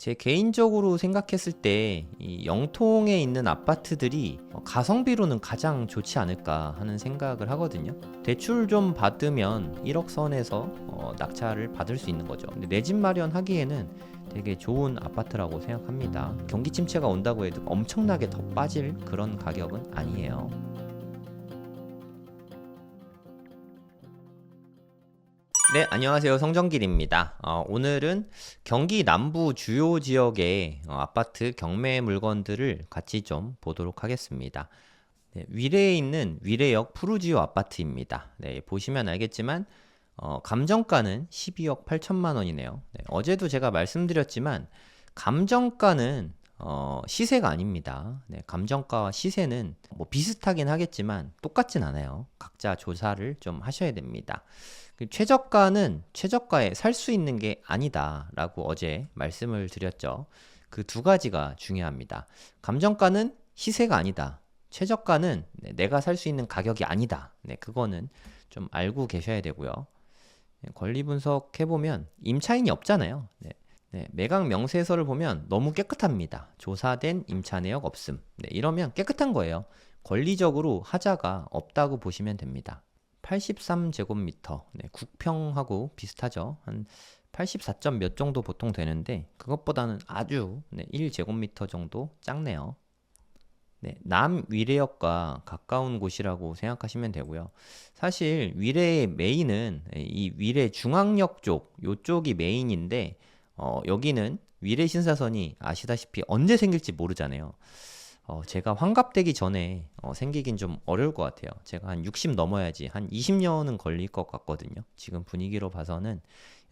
제 개인적으로 생각했을 때 이 영통에 있는 아파트들이 가성비로는 가장 좋지 않을까 하는 생각을 하거든요. 대출 좀 받으면 1억 선에서 낙찰을 받을 수 있는 거죠. 근데 내 집 마련하기에는 되게 좋은 아파트라고 생각합니다. 경기 침체가 온다고 해도 엄청나게 더 빠질 그런 가격은 아니에요. 네, 안녕하세요. 성정길입니다. 오늘은 경기 남부 주요 지역의 아파트 경매 물건들을 같이 좀 보도록 하겠습니다. 네, 위례에 있는 위례역 푸르지오 아파트입니다. 네, 보시면 알겠지만 감정가는 12억 8천만 원이네요. 네, 어제도 제가 말씀드렸지만 감정가는 시세가 아닙니다. 네, 감정가와 시세는 뭐 비슷하긴 하겠지만 똑같진 않아요. 각자 조사를 좀 하셔야 됩니다. 최저가는 최저가에 살 수 있는 게 아니다라고 어제 말씀을 드렸죠. 그 두 가지가 중요합니다. 감정가는 시세가 아니다. 최저가는 내가 살 수 있는 가격이 아니다. 네, 그거는 좀 알고 계셔야 되고요. 권리 분석해보면 임차인이 없잖아요. 네, 네, 매각 명세서를 보면 너무 깨끗합니다. 조사된 임차 내역 없음. 네, 이러면 깨끗한 거예요. 권리적으로 하자가 없다고 보시면 됩니다. 83제곱미터, 네, 국평하고 비슷하죠. 한 84점 몇 정도 보통 되는데 그것보다는 아주 1제곱미터 정도 작네요. 네, 남위례역과 가까운 곳이라고 생각하시면 되고요. 사실 위례의 메인은 이 위례 중앙역 쪽, 요쪽이 메인인데 여기는 위례 신사선이 아시다시피 언제 생길지 모르잖아요. 제가 환갑되기 전에 생기긴 좀 어려울 것 같아요. 제가 한 60 넘어야지 한 20년은 걸릴 것 같거든요. 지금 분위기로 봐서는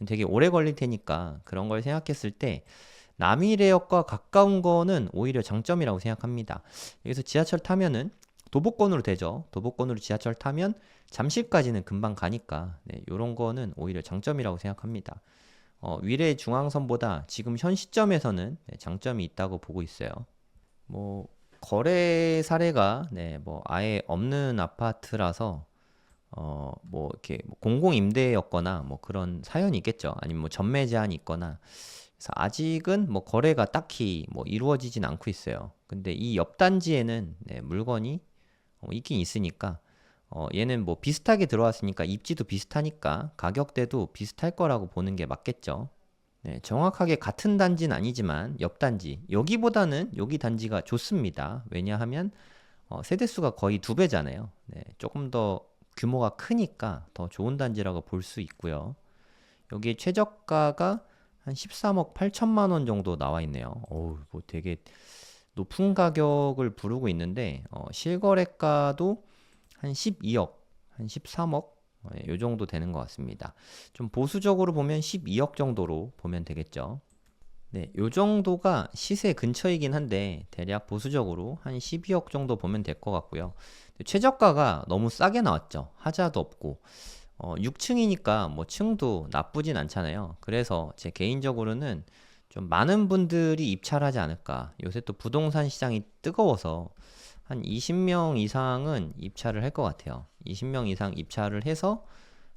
되게 오래 걸릴 테니까 그런 걸 생각했을 때 남이래역과 가까운 거는 오히려 장점이라고 생각합니다. 여기서 지하철 타면은 도보권으로 되죠. 도보권으로 지하철 타면 잠실까지는 금방 가니까 이런 거는 오히려 장점이라고 생각합니다. 위례 중앙선보다 지금 현 시점에서는 장점이 있다고 보고 있어요. 뭐 거래 사례가 뭐 아예 없는 아파트라서 뭐 이렇게 공공 임대였거나 뭐 그런 사연이 있겠죠. 아니면 뭐 전매 제한이 있거나. 그래서 아직은 뭐 거래가 딱히 뭐 이루어지진 않고 있어요. 근데 이 옆 단지에는 물건이 있긴 있으니까 얘는 뭐 비슷하게 들어왔으니까 입지도 비슷하니까 가격대도 비슷할 거라고 보는 게 맞겠죠. 네, 정확하게 같은 단지는 아니지만 옆 단지 여기보다는 여기 단지가 좋습니다. 왜냐하면 세대수가 거의 2배잖아요. 네, 조금 더 규모가 크니까 더 좋은 단지라고 볼 수 있고요. 여기 최저가가 한 13억 8천만 원 정도 나와 있네요. 어우, 뭐 되게 높은 가격을 부르고 있는데 실거래가도 한 12억, 한 13억 요 정도 되는 것 같습니다. 좀 보수적으로 보면 12억 정도로 보면 되겠죠. 네, 요 정도가 시세 근처이긴 한데 대략 보수적으로 한 12억 정도 보면 될 것 같고요. 최저가가 너무 싸게 나왔죠. 하자도 없고 6층이니까 뭐 층도 나쁘진 않잖아요. 그래서 제 개인적으로는 좀 많은 분들이 입찰하지 않을까. 요새 또 부동산 시장이 뜨거워서 한 20명 이상은 입찰을 할 것 같아요. 20명 이상 입찰을 해서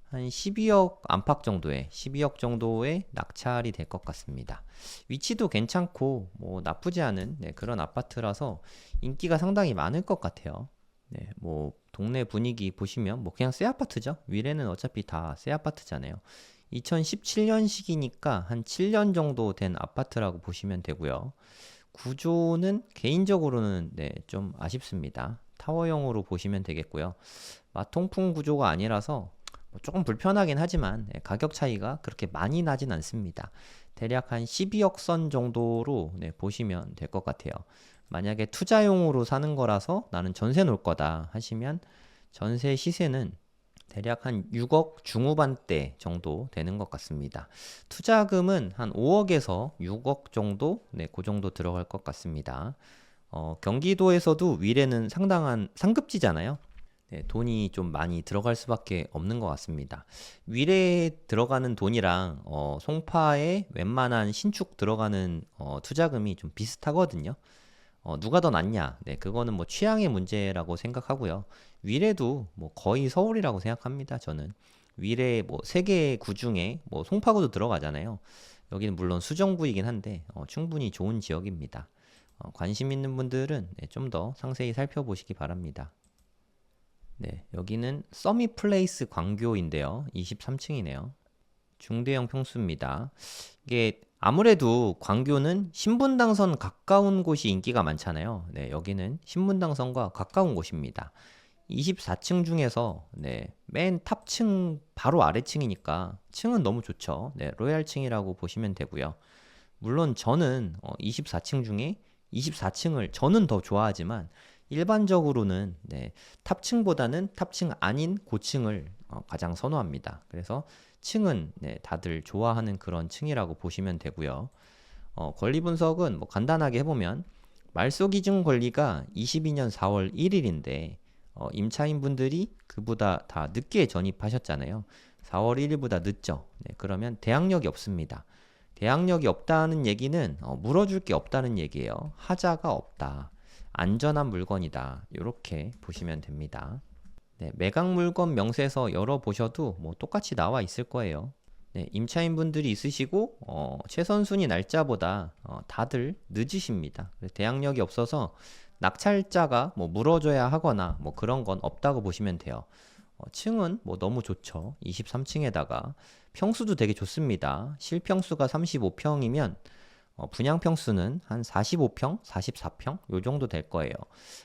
한 12억 안팎 정도의 12억 정도의 낙찰이 될 것 같습니다. 위치도 괜찮고 뭐 나쁘지 않은 그런 아파트라서 인기가 상당히 많을 것 같아요. 네, 뭐 동네 분위기 보시면 뭐 그냥 새 아파트죠. 위례는 어차피 다 새 아파트잖아요. 2017년식이니까 한 7년 정도 된 아파트라고 보시면 되고요. 구조는 개인적으로는 좀 아쉽습니다. 타워형으로 보시면 되겠고요. 마통풍 구조가 아니라서 조금 불편하긴 하지만 가격 차이가 그렇게 많이 나진 않습니다. 대략 한 12억 선 정도로 보시면 될 것 같아요. 만약에 투자용으로 사는 거라서 나는 전세 놓을 거다 하시면 전세 시세는 대략 한 6억 중후반대 정도 되는 것 같습니다. 투자금은 한 5억에서 6억 정도, 그 정도 들어갈 것 같습니다. 경기도에서도 위례는 상당한 상급지잖아요. 돈이 좀 많이 들어갈 수밖에 없는 것 같습니다. 위례에 들어가는 돈이랑 송파에 웬만한 신축 들어가는 투자금이 좀 비슷하거든요. 누가 더 낫냐? 네, 그거는 뭐 취향의 문제라고 생각하고요. 위례도 뭐 거의 서울이라고 생각합니다. 저는 위례 뭐 세 개 구 중에 뭐 송파구도 들어가잖아요. 여기는 물론 수정구이긴 한데 충분히 좋은 지역입니다. 관심 있는 분들은 네, 좀 더 상세히 살펴보시기 바랍니다. 네, 여기는 서밋플레이스 광교인데요. 23층이네요. 중대형 평수입니다. 이게 아무래도 광교는 신분당선 가까운 곳이 인기가 많잖아요. 네, 여기는 신분당선과 가까운 곳입니다. 24층 중에서 네, 맨 탑층 바로 아래층이니까 층은 너무 좋죠. 네, 로얄층이라고 보시면 되고요. 물론 저는 24층 중에 24층을 저는 더 좋아하지만 일반적으로는 네, 탑층보다는 탑층 아닌 고층을 가장 선호합니다. 그래서 층은 네, 다들 좋아하는 그런 층이라고 보시면 되고요. 권리 분석은 뭐 간단하게 해보면 말소 기준 권리가 22년 4월 1일인데 임차인 분들이 그보다 다 늦게 전입하셨잖아요. 4월 1일보다 늦죠. 네, 그러면 대항력이 없습니다. 대항력이 없다는 얘기는 물어줄 게 없다는 얘기예요. 하자가 없다. 안전한 물건이다. 이렇게 보시면 됩니다. 네, 매각 물건 명세서 열어보셔도 뭐 똑같이 나와 있을 거예요. 네, 임차인분들이 있으시고 최선순위 날짜보다 다들 늦으십니다. 대항력이 없어서 낙찰자가 뭐 물어줘야 하거나 뭐 그런 건 없다고 보시면 돼요. 층은 뭐 너무 좋죠. 23층에다가 평수도 되게 좋습니다. 실평수가 35평이면 분양평수는 한 45평, 44평 요 정도 될 거예요.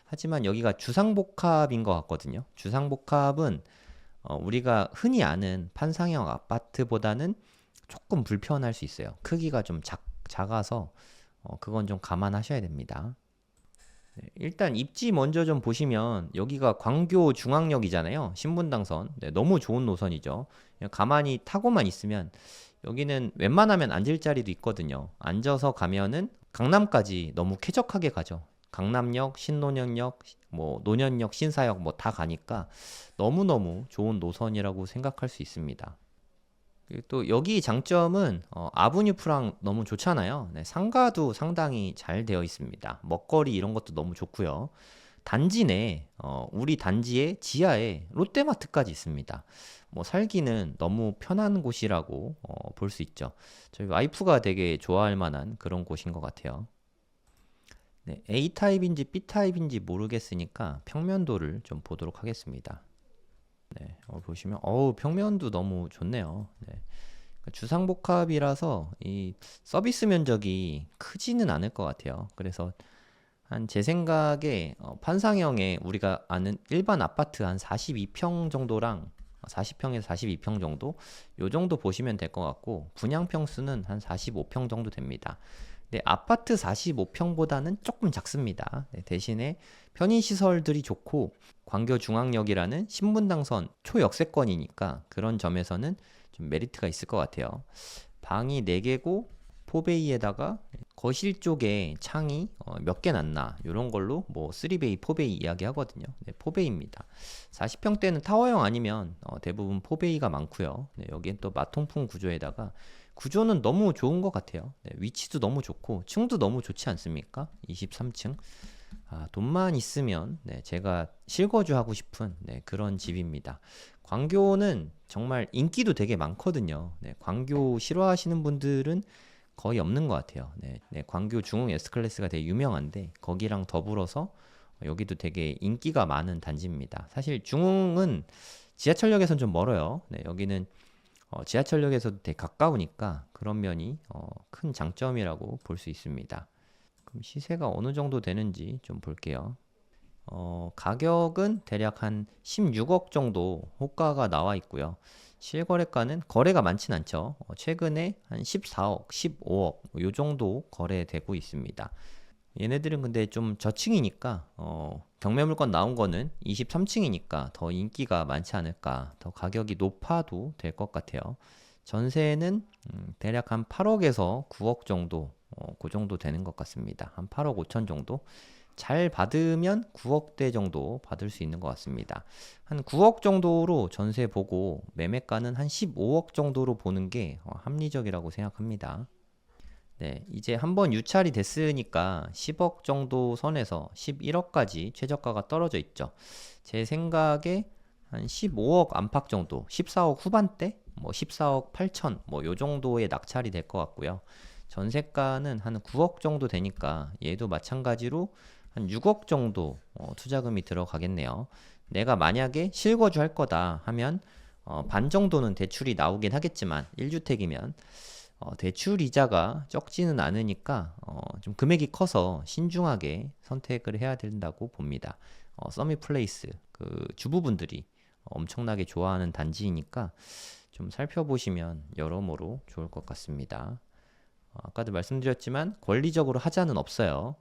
하지만 여기가 주상복합인 것 같거든요. 주상복합은 우리가 흔히 아는 판상형 아파트보다는 조금 불편할 수 있어요. 크기가 좀 작아서 그건 좀 감안하셔야 됩니다. 네, 일단 입지 먼저 좀 보시면 여기가 광교 중앙역이잖아요. 신분당선. 네, 너무 좋은 노선이죠. 그냥 가만히 타고만 있으면 여기는 웬만하면 앉을 자리도 있거든요. 앉아서 가면은 강남까지 너무 쾌적하게 가죠. 강남역, 신논현역, 뭐 논현역, 신사역 뭐 다 가니까 너무너무 좋은 노선이라고 생각할 수 있습니다. 그리고 또 여기 장점은 아브뉴프랑 너무 좋잖아요. 네, 상가도 상당히 잘 되어 있습니다. 먹거리 이런 것도 너무 좋고요. 단지 내 우리 단지의 지하에 롯데마트까지 있습니다. 뭐 살기는 너무 편한 곳이라고 볼 수 있죠. 저희 와이프가 되게 좋아할 만한 그런 곳인 것 같아요. 네, A타입인지 B타입인지 모르겠으니까 평면도를 좀 보도록 하겠습니다. 네, 보시면 평면도 너무 좋네요. 네. 그러니까 주상복합이라서 이 서비스 면적이 크지는 않을 것 같아요. 그래서 한 제 생각에 판상형에 우리가 아는 일반 아파트 한 42평 정도랑 40평에서 42평 정도 요 정도 보시면 될 것 같고 분양 평수는 한 45평 정도 됩니다. 네, 아파트 45평보다는 조금 작습니다. 네, 대신에 편의시설들이 좋고 광교중앙역이라는 신분당선 초역세권이니까 그런 점에서는 좀 메리트가 있을 것 같아요. 방이 4개고 포베이에다가 거실 쪽에 창이 몇 개 났나 이런 걸로 뭐 3베이, 4베이 이야기 하거든요. 네, 포베이입니다. 40평대는 타워형 아니면 대부분 포베이가 많고요. 네, 여기엔 또 마통풍 구조에다가 구조는 너무 좋은 것 같아요. 네, 위치도 너무 좋고 층도 너무 좋지 않습니까? 23층. 돈만 있으면 네, 제가 실거주하고 싶은 네, 그런 집입니다. 광교는 정말 인기도 되게 많거든요. 네, 광교 싫어하시는 분들은 거의 없는 것 같아요. 네, 네, 광교 중흥 S클래스가 되게 유명한데 거기랑 더불어서 여기도 되게 인기가 많은 단지입니다. 사실 중흥은 지하철역에선 좀 멀어요. 네, 여기는 지하철역에서도 되게 가까우니까 그런 면이 큰 장점이라고 볼 수 있습니다. 그럼 시세가 어느 정도 되는지 좀 볼게요. 가격은 대략 한 16억 정도 호가가 나와 있고요. 실거래가는 거래가 많진 않죠. 최근에 한 14억, 15억 요 정도 거래되고 있습니다. 얘네들은 근데 좀 저층이니까 경매 물건 나온 거는 23층이니까 더 인기가 많지 않을까. 더 가격이 높아도 될 것 같아요. 전세는 대략 한 8억에서 9억 정도 그 정도 되는 것 같습니다. 한 8억 5천 정도. 잘 받으면 9억대 정도 받을 수 있는 것 같습니다. 한 9억 정도로 전세 보고 매매가는 한 15억 정도로 보는 게 합리적이라고 생각합니다. 네, 이제 한번 유찰이 됐으니까 10억 정도 선에서 11억까지 최저가가 떨어져 있죠. 제 생각에 한 15억 안팎 정도, 14억 후반대? 뭐 14억 8천 뭐 요 정도의 낙찰이 될 것 같고요. 전세가는 한 9억 정도 되니까 얘도 마찬가지로 한 6억 정도 투자금이 들어가겠네요. 내가 만약에 실거주 할 거다 하면 반 정도는 대출이 나오긴 하겠지만 1주택이면 대출 이자가 적지는 않으니까 좀 금액이 커서 신중하게 선택을 해야 된다고 봅니다. 서밋플레이스 그 주부분들이 엄청나게 좋아하는 단지이니까 좀 살펴보시면 여러모로 좋을 것 같습니다. 아까도 말씀드렸지만 권리적으로 하자는 없어요.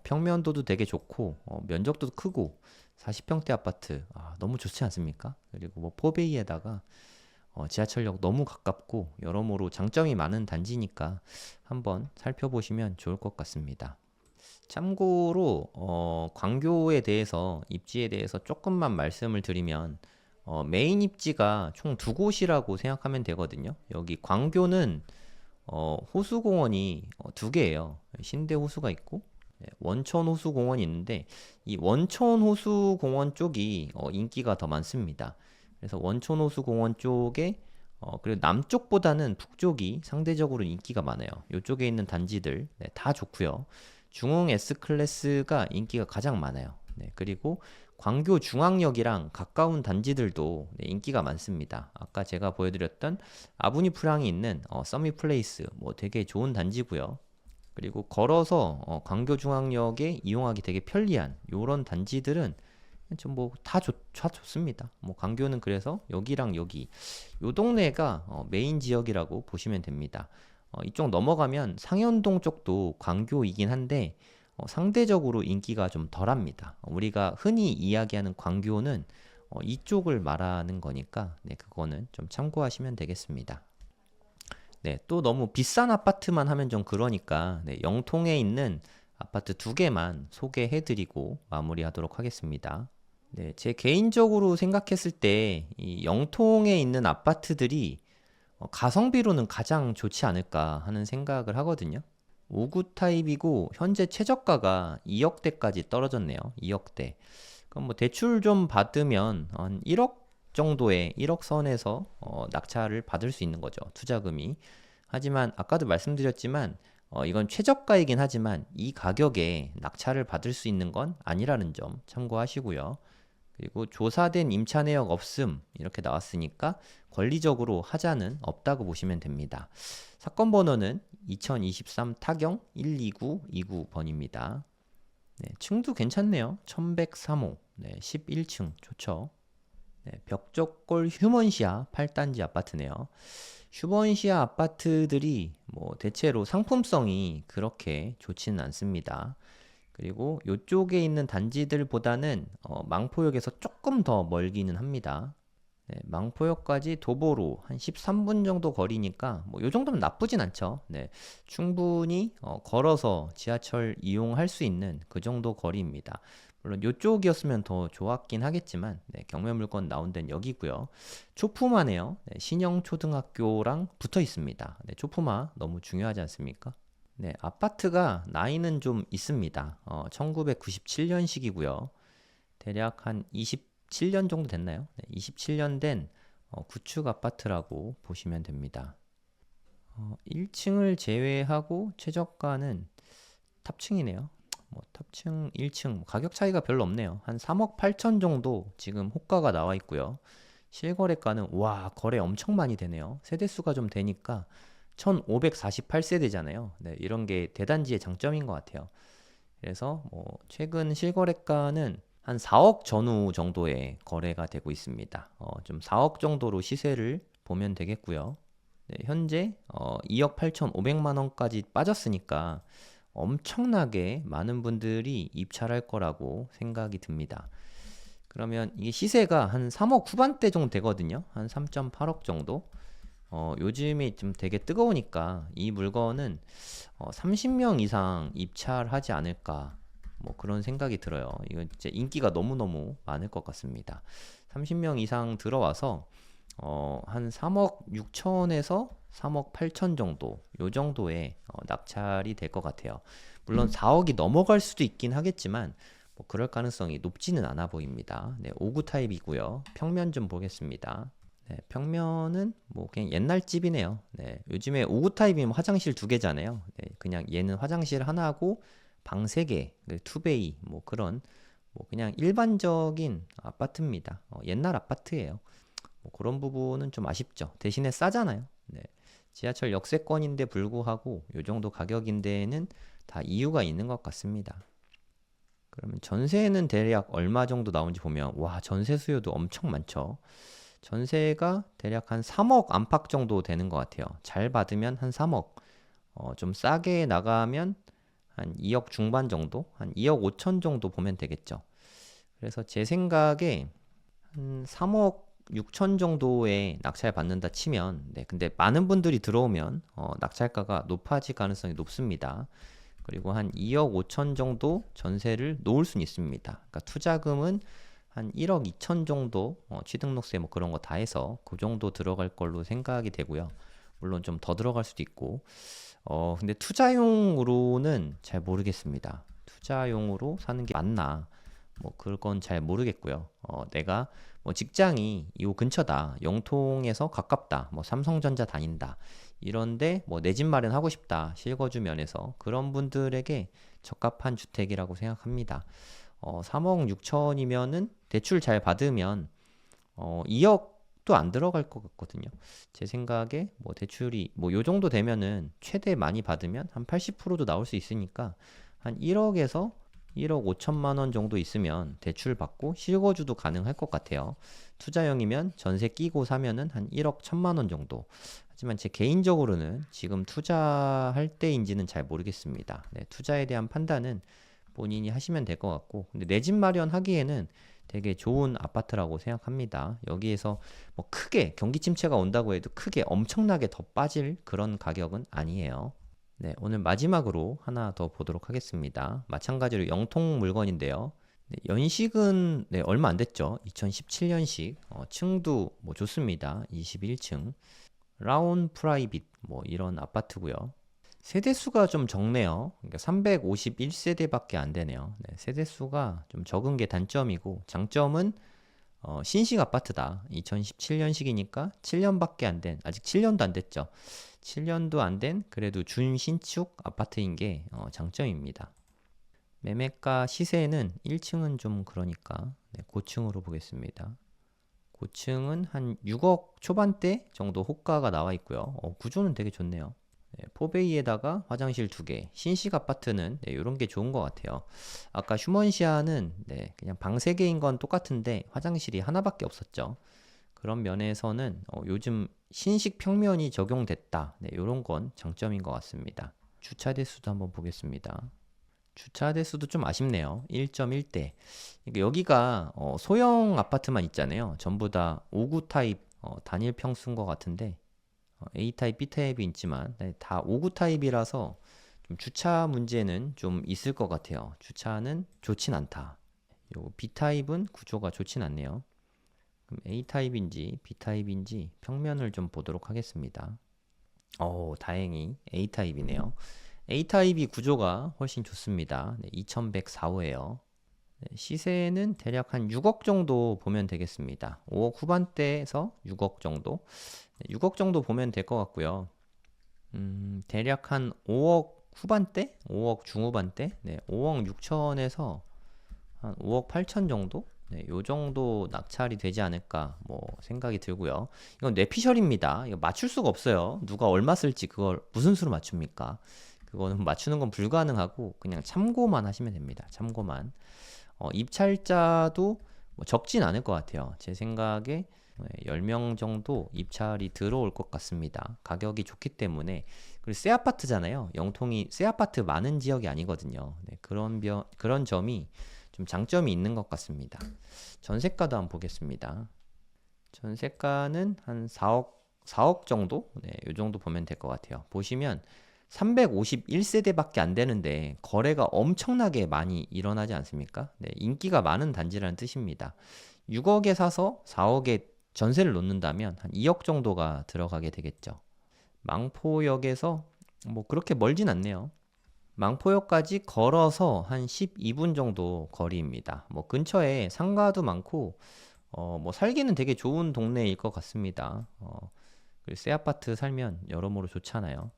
평면도도 되게 좋고 면적도 크고 40평대 아파트 너무 좋지 않습니까? 그리고 뭐 포베이에다가 지하철역 너무 가깝고 여러모로 장점이 많은 단지니까 한번 살펴보시면 좋을 것 같습니다. 참고로 광교에 대해서 입지에 대해서 조금만 말씀을 드리면 메인 입지가 총 두 곳이라고 생각하면 되거든요. 여기 광교는 호수공원이 두 개예요. 신대 호수가 있고 원천 호수공원이 있는데 이 원천 호수공원 쪽이 인기가 더 많습니다. 그래서 원천 호수공원 쪽에 그리고 남쪽보다는 북쪽이 상대적으로 인기가 많아요. 이쪽에 있는 단지들 다 좋고요. 중흥 S클래스가 인기가 가장 많아요. 그리고 광교 중앙역이랑 가까운 단지들도 인기가 많습니다. 아까 제가 보여드렸던 아브니 프랑이 있는 서밋플레이스 뭐 되게 좋은 단지고요. 그리고 걸어서 광교 중앙역에 이용하기 되게 편리한 이런 단지들은 좀 뭐 다 좋습니다. 뭐 광교는 그래서 여기랑 여기 요 동네가 메인 지역이라고 보시면 됩니다. 이쪽 넘어가면 상현동 쪽도 광교이긴 한데 상대적으로 인기가 좀 덜합니다. 우리가 흔히 이야기하는 광교는 이쪽을 말하는 거니까 그거는 좀 참고하시면 되겠습니다. 또 너무 비싼 아파트만 하면 좀 그러니까 영통에 있는 아파트 두 개만 소개해드리고 마무리하도록 하겠습니다. 제 개인적으로 생각했을 때 이 영통에 있는 아파트들이 가성비로는 가장 좋지 않을까 하는 생각을 하거든요. 5구 타입이고 현재 최저가가 2억대까지 떨어졌네요. 2억대. 그럼 뭐 대출 좀 받으면 한 1억 정도의 1억 선에서 낙찰을 받을 수 있는 거죠. 투자금이. 하지만 아까도 말씀드렸지만 이건 최저가이긴 하지만 이 가격에 낙찰을 받을 수 있는 건 아니라는 점 참고하시고요. 그리고 조사된 임차 내역 없음 이렇게 나왔으니까 권리적으로 하자는 없다고 보시면 됩니다. 사건 번호는 2023 타경 12929번입니다. 층도 괜찮네요. 1103호 11층 좋죠. 벽적골 휴먼시아 8단지 아파트네요. 휴먼시아 아파트들이 뭐 대체로 상품성이 그렇게 좋지는 않습니다. 그리고 이쪽에 있는 단지들보다는 망포역에서 조금 더 멀기는 합니다. 망포역까지 도보로 한 13분 정도 거리니까 뭐 요 정도면 나쁘진 않죠. 충분히 걸어서 지하철 이용할 수 있는 그 정도 거리입니다. 물론 이쪽이었으면 더 좋았긴 하겠지만 경매물건 나온 데는 여기고요. 초품화네요. 신영초등학교랑 붙어 있습니다. 초품화 너무 중요하지 않습니까? 아파트가 나이는 좀 있습니다. 1997년식이고요. 대략 한 27년 정도 됐나요? 27년 된 구축 아파트라고 보시면 됩니다. 1층을 제외하고 최저가는 탑층이네요. 탑층 1층 가격 차이가 별로 없네요. 한 3억 8천 정도 지금 호가가 나와 있고요. 실거래가는 와 거래 엄청 많이 되네요. 세대수가 좀 되니까 1548세대잖아요. 이런 게 대단지의 장점인 것 같아요. 그래서 뭐 최근 실거래가는 한 4억 전후 정도의 거래가 되고 있습니다. 좀 4억 정도로 시세를 보면 되겠고요. 현재 2억 8,500만 원까지 빠졌으니까 엄청나게 많은 분들이 입찰할 거라고 생각이 듭니다. 그러면 이게 시세가 한 3억 후반대 정도 되거든요. 한 3.8억 정도. 요즘이 좀 되게 뜨거우니까 이 물건은 30명 이상 입찰하지 않을까 뭐 그런 생각이 들어요. 이건 진짜 인기가 너무너무 많을 것 같습니다. 30명 이상 들어와서 한 3억 6천에서 3억 8천 정도 요 정도의 낙찰이 될 것 같아요. 물론 4억이 넘어갈 수도 있긴 하겠지만 뭐 그럴 가능성이 높지는 않아 보입니다. 5구 타입이고요. 평면 좀 보겠습니다. 네, 평면은 뭐 그냥 옛날 집이네요. 네, 요즘에 5구 타입이면 화장실 두 개잖아요. 네, 그냥 얘는 화장실 하나고 방 세 개, 네, 투베이 뭐 그런 뭐 그냥 일반적인 아파트입니다. 옛날 아파트예요. 뭐 그런 부분은 좀 아쉽죠. 대신에 싸잖아요. 네, 지하철 역세권인데 불구하고 요 정도 가격인데는 다 이유가 있는 것 같습니다. 그러면 전세는 대략 얼마 정도 나오는지 보면 와, 전세 수요도 엄청 많죠. 전세가 대략 한 3억 안팎 정도 되는 것 같아요. 잘 받으면 한 3억, 좀 싸게 나가면 한 2억 중반 정도, 한 2억 5천 정도 보면 되겠죠. 그래서 제 생각에 한 3억 6천 정도의 낙찰 받는다 치면, 네, 근데 많은 분들이 들어오면 낙찰가가 높아질 가능성이 높습니다. 그리고 한 2억 5천 정도 전세를 놓을 수는 있습니다. 그러니까 투자금은 한 1억 2천 정도 취등록세 뭐 그런 거 다 해서 그 정도 들어갈 걸로 생각이 되고요. 물론 좀 더 들어갈 수도 있고. 근데 투자용으로는 잘 모르겠습니다. 투자용으로 사는 게 맞나? 뭐 그건 잘 모르겠고요. 내가 뭐 직장이 이 근처다, 영통에서 가깝다, 뭐 삼성전자 다닌다, 이런데 뭐 내 집 마련하고 싶다, 실거주 면에서 그런 분들에게 적합한 주택이라고 생각합니다. 3억 6천이면은 대출 잘 받으면 2억도 안 들어갈 것 같거든요. 제 생각에 뭐 대출이 뭐 요 정도 되면은 최대 많이 받으면 한 80%도 나올 수 있으니까 한 1억에서 1억 5천만 원 정도 있으면 대출 받고 실거주도 가능할 것 같아요. 투자형이면 전세 끼고 사면은 한 1억 1천만 원 정도. 하지만 제 개인적으로는 지금 투자할 때인지는 잘 모르겠습니다. 네, 투자에 대한 판단은 본인이 하시면 될 것 같고, 근데 내 집 마련하기에는 되게 좋은 아파트라고 생각합니다. 여기에서 뭐 크게 경기 침체가 온다고 해도 크게 엄청나게 더 빠질 그런 가격은 아니에요. 네, 오늘 마지막으로 하나 더 보도록 하겠습니다. 마찬가지로 영통 물건인데요. 네, 연식은 네, 얼마 안 됐죠. 2017년식. 층도 뭐 좋습니다. 21층. 라운 프라이빗 뭐 이런 아파트고요. 세대수가 좀 적네요. 그러니까 351세대밖에 안 되네요. 네, 세대수가 좀 적은 게 단점이고, 장점은 신식 아파트다. 2017년식이니까 7년밖에 안 된, 아직 7년도 안 됐죠. 7년도 안 된 그래도 준신축 아파트인 게 장점입니다. 매매가 시세는 1층은 좀 그러니까 네, 고층으로 보겠습니다. 고층은 한 6억 초반대 정도 호가가 나와 있고요. 구조는 되게 좋네요. 네, 포베이에다가 화장실 2개. 신식 아파트는 네, 이런 게 좋은 것 같아요. 아까 휴먼시아는 네, 그냥 방 3개인 건 똑같은데 화장실이 하나밖에 없었죠. 그런 면에서는 요즘 신식 평면이 적용됐다. 네, 이런 건 장점인 것 같습니다. 주차 대수도 한번 보겠습니다. 주차 대수도 좀 아쉽네요. 1.1대. 여기가 소형 아파트만 있잖아요. 전부 다 5구 타입 단일 평수인 것 같은데 A 타입, B 타입이 있지만 네, 다 5구 타입이라서 좀 주차 문제는 좀 있을 것 같아요. 주차는 좋진 않다. 요 B 타입은 구조가 좋진 않네요. 그럼 A 타입인지 B 타입인지 평면을 좀 보도록 하겠습니다. 다행히 A 타입이네요. A 타입이 구조가 훨씬 좋습니다. 네, 2104호예요. 시세는 대략 한 6억 정도 보면 되겠습니다. 5억 후반대에서 6억 정도. 6억 정도 보면 될 것 같고요. 대략 한 5억 후반대? 5억 중후반대? 네, 5억 6천에서 한 5억 8천 정도? 네, 요 정도 낙찰이 되지 않을까 뭐 생각이 들고요. 이건 뇌피셜입니다. 이거 맞출 수가 없어요. 누가 얼마 쓸지 그걸 무슨 수로 맞춥니까? 그거는 맞추는 건 불가능하고 그냥 참고만 하시면 됩니다. 참고만. 입찰자도 뭐 적진 않을 것 같아요. 제 생각에 10명 정도 입찰이 들어올 것 같습니다. 가격이 좋기 때문에. 그리고 새 아파트잖아요. 영통이 새 아파트 많은 지역이 아니거든요. 네, 그런 점이 좀 장점이 있는 것 같습니다. 전세가도 한번 보겠습니다. 전세가는 한 4억 정도? 네, 이 정도 보면 될 것 같아요. 보시면 351세대밖에 안 되는데 거래가 엄청나게 많이 일어나지 않습니까? 네, 인기가 많은 단지라는 뜻입니다. 6억에 사서 4억에 전세를 놓는다면 한 2억 정도가 들어가게 되겠죠. 망포역에서 뭐 그렇게 멀진 않네요. 망포역까지 걸어서 한 12분 정도 거리입니다. 뭐 근처에 상가도 많고 뭐 살기는 되게 좋은 동네일 것 같습니다. 그리고 새 아파트 살면 여러모로 좋잖아요.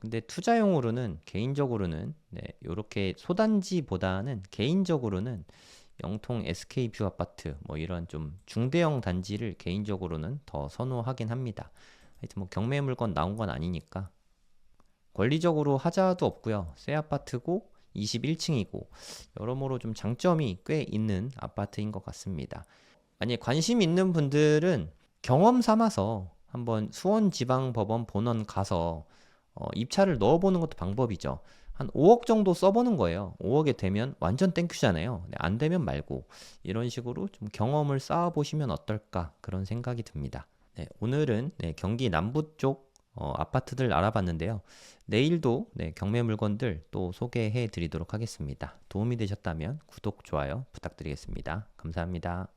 근데 투자용으로는 개인적으로는 네, 요렇게 소단지보다는 개인적으로는 영통 SK뷰 아파트 뭐 이런 좀 중대형 단지를 개인적으로는 더 선호하긴 합니다. 하여튼 뭐 경매 물건 나온 건 아니니까 권리적으로 하자도 없고요. 새 아파트고 21층이고 여러모로 좀 장점이 꽤 있는 아파트인 것 같습니다. 만약에 관심 있는 분들은 경험 삼아서 한번 수원지방법원 본원 가서 입찰을 넣어보는 것도 방법이죠. 한 5억 정도 써보는 거예요. 5억에 되면 완전 땡큐잖아요. 네, 안 되면 말고 이런 식으로 좀 경험을 쌓아보시면 어떨까 그런 생각이 듭니다. 네, 오늘은 네, 경기 남부 쪽 아파트들 알아봤는데요. 내일도 네, 경매 물건들 또 소개해 드리도록 하겠습니다. 도움이 되셨다면 구독, 좋아요 부탁드리겠습니다. 감사합니다.